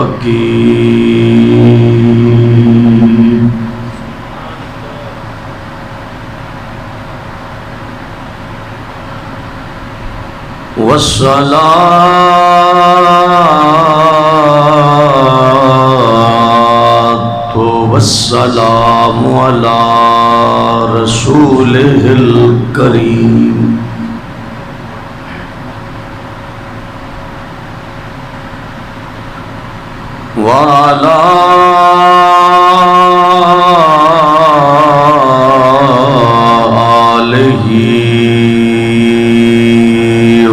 حكيم والصلاة والسلام على رسوله الكريم وعلى آله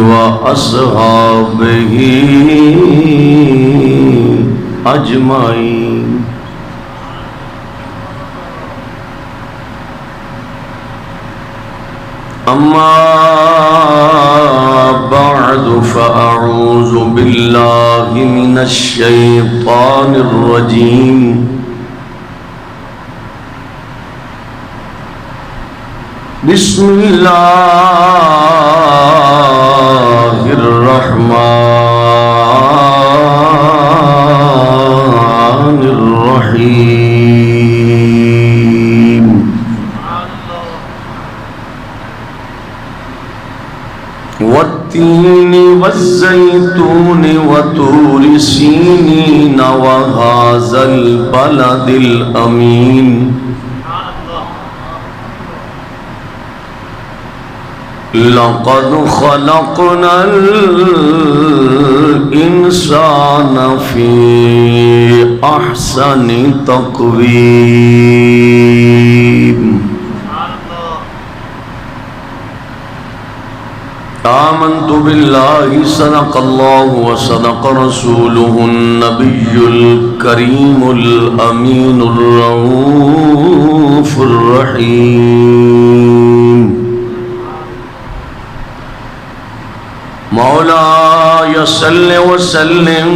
وأصحابه أجمعين أما بعد فأعوذ بالله من الشيطان الرجيم بسم الله الرحمن الرحيم والتين والزيتون وطور سينين وهذا البلد الأمين لقد خلقنا الإنسان في أحسن تقويم آمنت بالله صدق الله وصدق رسوله النبي الكريم الأمين الرؤوف الرحيم مولاي صل وسلم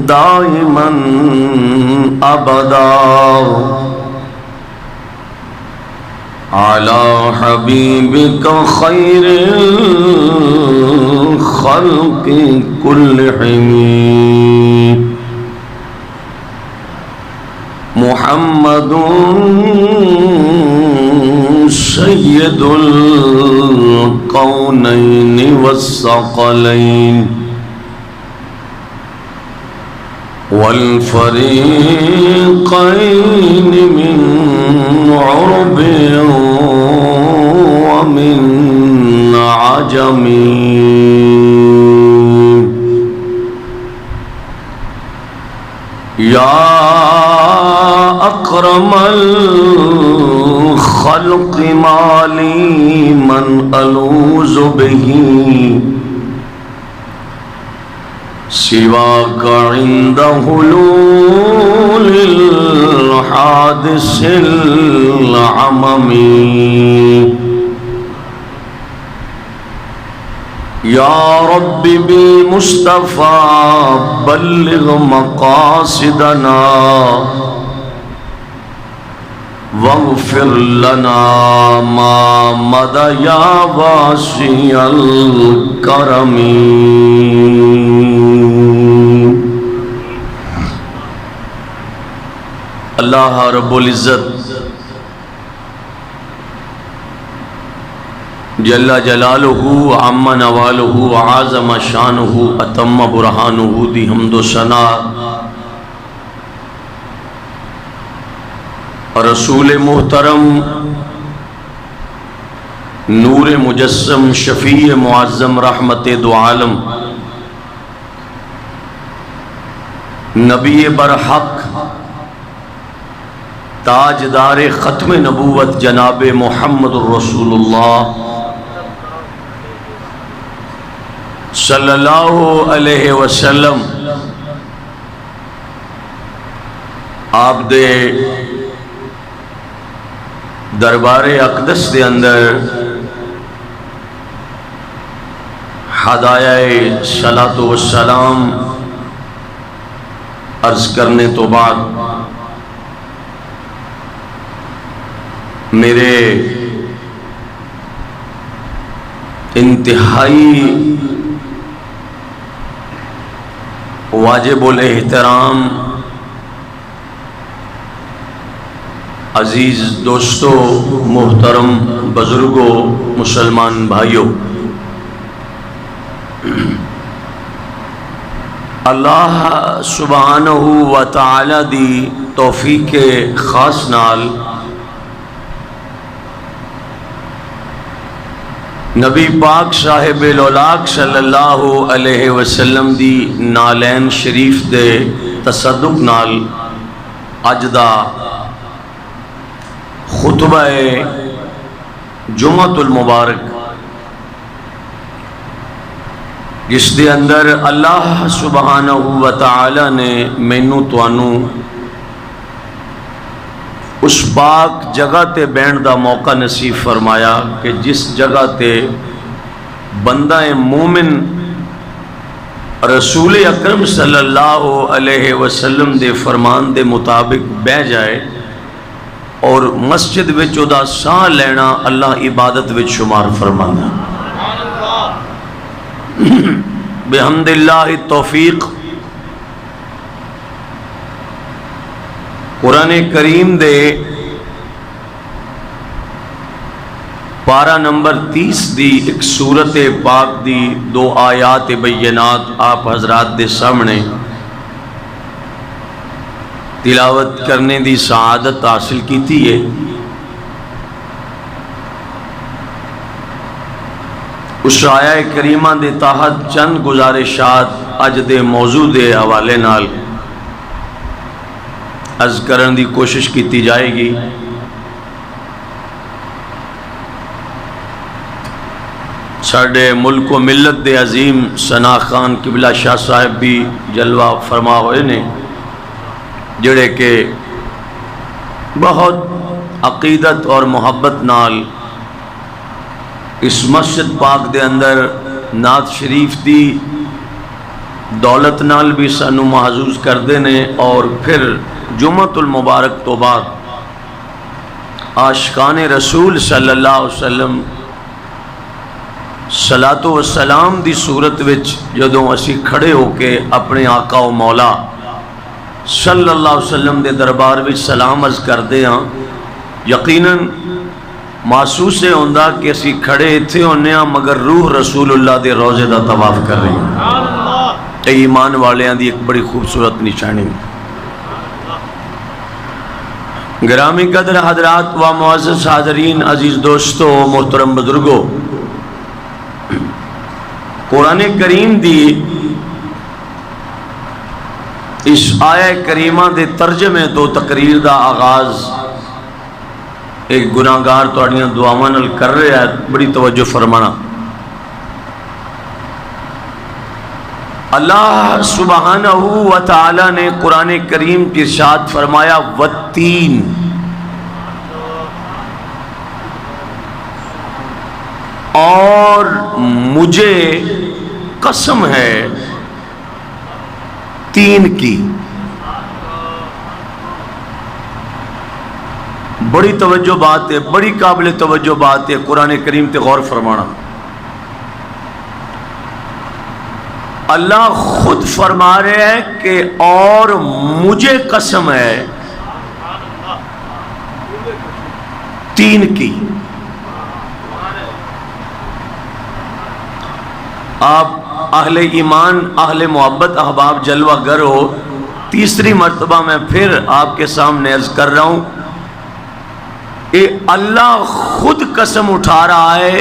دائما أبدا على حبيبك خير الخلق كلهم محمد سيد الكونين والثقلين والفريقين من عرب ومن عجم يا أكرم الخلق ما لي من ألوذ به سواك عند حلول الحادث العممي يا رب بالمصطفى بلغ مقاصدنا واغفر لنا ما مضى يا واسع الكرم اللہ رب العزت جل جلالہ عم نوالہ وعظم شانہ اتم برہانہ دی حمد و ثنا رسول محترم نور مجسم شفیع معظم رحمت دو عالم نبی برحق تاجدار ختم نبوت جناب محمد الرسول اللہ صلی اللہ علیہ وسلم آپ دے دربار اقدس دے اندر ہدایہ صلاۃ والسلام عرض کرنے تو بعد میرے انتہائی واجب الاحترام عزیز دوستو، محترم بزرگوں، مسلمان بھائیوں، اللہ سبحانہ و تعالی دی توفیق خاص نال نبی پاک صاحب الاولاق صلی اللہ علیہ وسلم دی نالین شریف دے تصدق نال اج دا خطبہ جمعۃ المبارک، جس دے اندر اللہ سبحانہ و تعالی نے مینوں توانوں اس پاک جگہ تے بہن دا موقع نصیب فرمایا کہ جس جگہ تے بندہ مومن رسول اکرم صلی اللہ علیہ وسلم دے فرمان دے مطابق بہ جائے اور مسجد وچ دا ساہ لینا اللہ عبادت وچ شمار فرمانا۔ بحمد اللہ توفیق قرآن کریم دے پارہ نمبر 30 دی ایک سورت پاک دی 2 آیات بینات آپ حضرات دے سامنے تلاوت کرنے دی سعادت حاصل کیتی ہے۔ اس آیہ کریمہ دے تحت چند گزارشات اج دے موضوع دے حوالے نال عرض کرن دی کوشش کیتی جائے گی۔ ساڈے ملک و ملت دے عظیم ثنا خان قبلہ شاہ صاحب بھی جلوہ فرما ہوئے نے، جڑے کہ بہت عقیدت اور محبت نال اس مسجد پاک دے اندر نعت شریف دی دولت نال بھی سانو محظوظ کردے نے، اور پھر جمعۃ المبارک تو بعد عاشقان رسول صلی اللہ علیہ وسلم صلاۃ و سلام دی صورت وچ جدوں اسی کھڑے ہو کے اپنے آقا و مولا صلی اللہ علیہ وسلم دے دربار وچ سلام عرض کردے ہاں، یقیناً محسوس ہوندا کہ اسی کھڑے ایتھے ہونے ہاں مگر روح رسول اللہ دے روضے دا طواف کر رہی ہیں۔ ایمان والیاں دی ایک بڑی خوبصورت نشانی۔ گرامی قدر حضرات و معزز حاضرین، عزیز دوستو، محترم بزرگوں، قرآن کریم دی اس آیہ کریمہ دے ترجمے تو تقریر دا آغاز ایک گناہگار تواڈیاں دعاواں نال کر رہا ہے، بڑی توجہ فرمانا۔ اللہ سبحانہ و تعالی نے قرآن کریم کی ارشاد فرمایا والتین، اور مجھے قسم ہے تین کی۔ بڑی توجہ بات ہے، بڑی قابل توجہ بات ہے، قرآن کریم تے غور فرمانا۔ اللہ خود فرما رہے ہیں کہ اور مجھے قسم ہے تین کی۔ آپ اہل ایمان، اہل محبت، احباب جلوہ گر ہو، تیسری مرتبہ میں پھر آپ کے سامنے عرض کر رہا ہوں، اے اللہ خود قسم اٹھا رہا ہے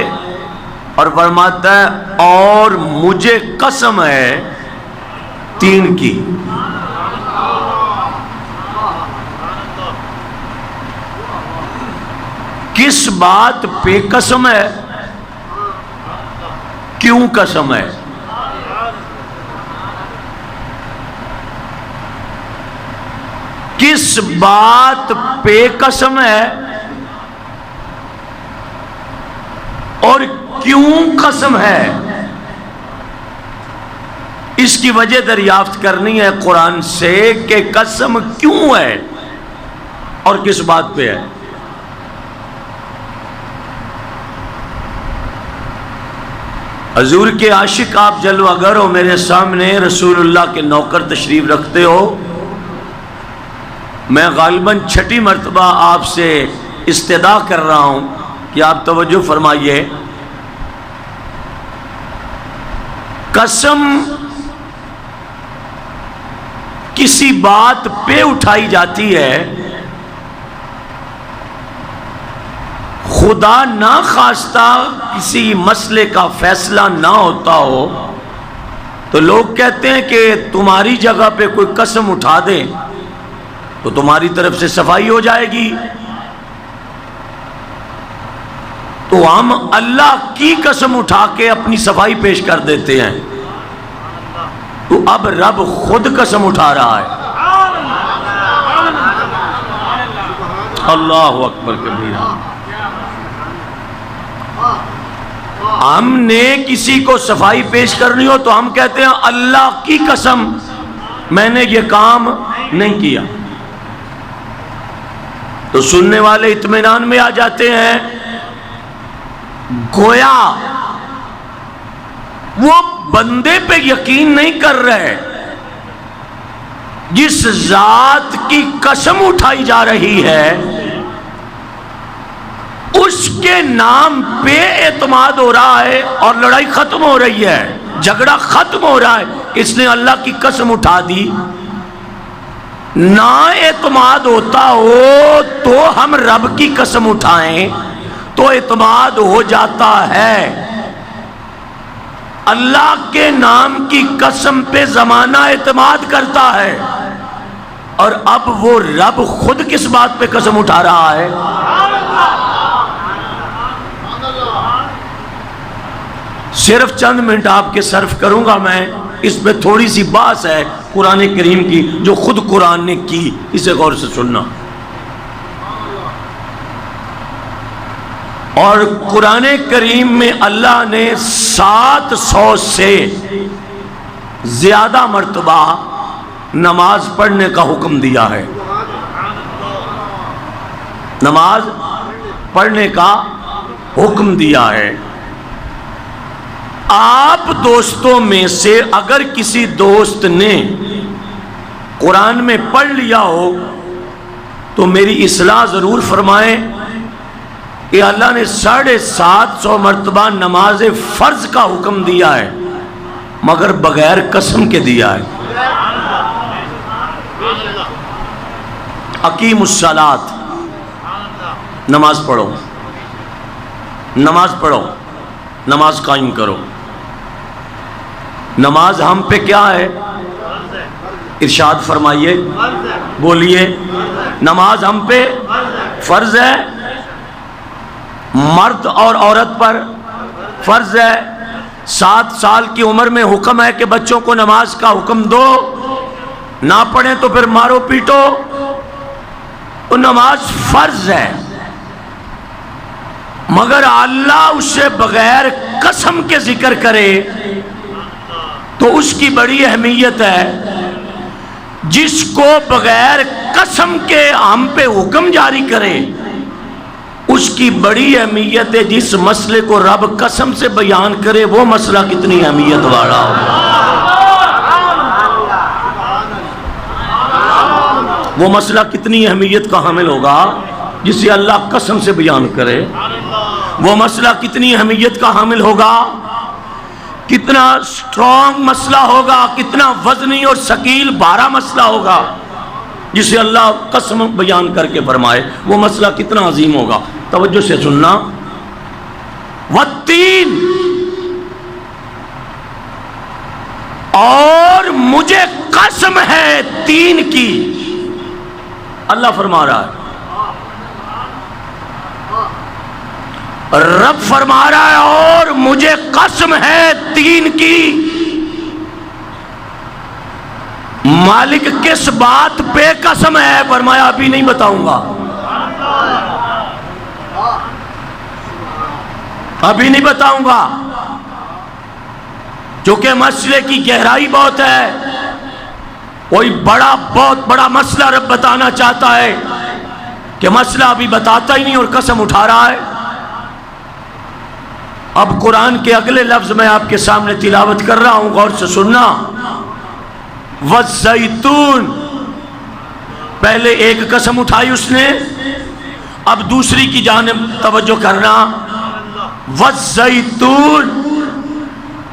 اور فرماتا ہے اور مجھے قسم ہے تین کی۔ کس بات پہ قسم ہے؟ کیوں قسم ہے؟ کس بات پہ قسم ہے اور کیوں قسم ہے؟ اس کی وجہ دریافت کرنی ہے قرآن سے کہ قسم کیوں ہے اور کس بات پہ ہے۔ حضور کے عاشق آپ جلوہ گر ہو، میرے سامنے رسول اللہ کے نوکر تشریف رکھتے ہو. میں غالباً چھٹی مرتبہ آپ سے استدعا کر رہا ہوں کہ آپ توجہ فرمائیے. قسم کسی بات پہ اٹھائی جاتی ہے، خدا نہ خواستہ کسی مسئلے کا فیصلہ نہ ہوتا ہو تو لوگ کہتے ہیں کہ تمہاری جگہ پہ کوئی قسم اٹھا دے تو تمہاری طرف سے صفائی ہو جائے گی. تو ہم اللہ کی قسم اٹھا کے اپنی صفائی پیش کر دیتے ہیں. تو اب رب خود قسم اٹھا رہا ہے. اللہ اکبر کبیرہ. ہم نے کسی کو صفائی پیش کرنی ہو تو ہم کہتے ہیں اللہ کی قسم میں نے یہ کام نہیں کیا. تو سننے والے اطمینان میں آ جاتے ہیں. گویا وہ بندے پہ یقین نہیں کر رہے، جس ذات کی قسم اٹھائی جا رہی ہے اس کے نام پہ اعتماد ہو رہا ہے اور لڑائی ختم ہو رہی ہے، جھگڑا ختم ہو رہا ہے. اس نے اللہ کی قسم اٹھا دی. نہ اعتماد ہوتا ہو تو ہم رب کی قسم اٹھائیں تو اعتماد ہو جاتا ہے. اللہ کے نام کی قسم پہ زمانہ اعتماد کرتا ہے، اور اب وہ رب خود کس بات پہ قسم اٹھا رہا ہے؟ صرف چند منٹ آپ کے صرف کروں گا میں. اس پہ تھوڑی سی بحث ہے قرآن کریم کی جو خود قرآن نے کی، اسے غور سے سننا. اور قرآن کریم میں اللہ نے 700 سے زیادہ مرتبہ نماز پڑھنے کا حکم دیا ہے. نماز پڑھنے کا حکم دیا ہے. آپ دوستوں میں سے اگر کسی دوست نے قرآن میں پڑھ لیا ہو تو میری اصلاح ضرور فرمائیں کہ اللہ نے 750 مرتبہ نماز فرض کا حکم دیا ہے مگر بغیر قسم کے دیا ہے. اقیم الصلاۃ، نماز پڑھو، نماز پڑھو، نماز قائم کرو. نماز ہم پہ کیا ہے؟ ارشاد فرمائیے، بولیے. نماز ہم پہ فرض ہے، مرد اور عورت پر فرض ہے. 7 سال کی عمر میں حکم ہے کہ بچوں کو نماز کا حکم دو، نہ پڑھیں تو پھر مارو پیٹو. تو نماز فرض ہے، مگر اللہ اسے بغیر قسم کے ذکر کرے تو اس کی بڑی اہمیت ہے. جس کو بغیر قسم کے ہم پہ حکم جاری کرے اس کی بڑی اہمیت ہے. جس مسئلے کو رب قسم سے بیان کرے وہ مسئلہ کتنی اہمیت والا ہوگا. وہ مسئلہ کتنی اہمیت کا حامل ہوگا جسے اللہ قسم سے بیان کرے. وہ مسئلہ کتنی اہمیت کا حامل ہوگا، کتنا سٹرونگ مسئلہ ہوگا، کتنا وزنی اور ثقیل بھارا مسئلہ ہوگا جسے اللہ قسم بیان کر کے فرمائے. وہ مسئلہ کتنا عظیم ہوگا. توجہ سے سننا. والتین، اور مجھے قسم ہے تین کی. اللہ فرما رہا ہے، رب فرما رہا ہے اور مجھے قسم ہے تین کی. مالک کس بات پہ قسم ہے؟ فرمایا ابھی نہیں بتاؤں گا، ابھی نہیں بتاؤں گا، چونکہ مسئلے کی گہرائی بہت ہے. کوئی بہت بڑا مسئلہ رب بتانا چاہتا ہے کہ مسئلہ ابھی بتاتا ہی نہیں اور قسم اٹھا رہا ہے. اب قرآن کے اگلے لفظ میں آپ کے سامنے تلاوت کر رہا ہوں، غور سے سننا۔ والزیتون، پہلے ایک قسم اٹھائی اس نے، اب دوسری کی جانب توجہ کرنا۔ والزیتون،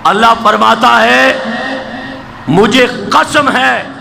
اللہ فرماتا ہے مجھے قسم ہے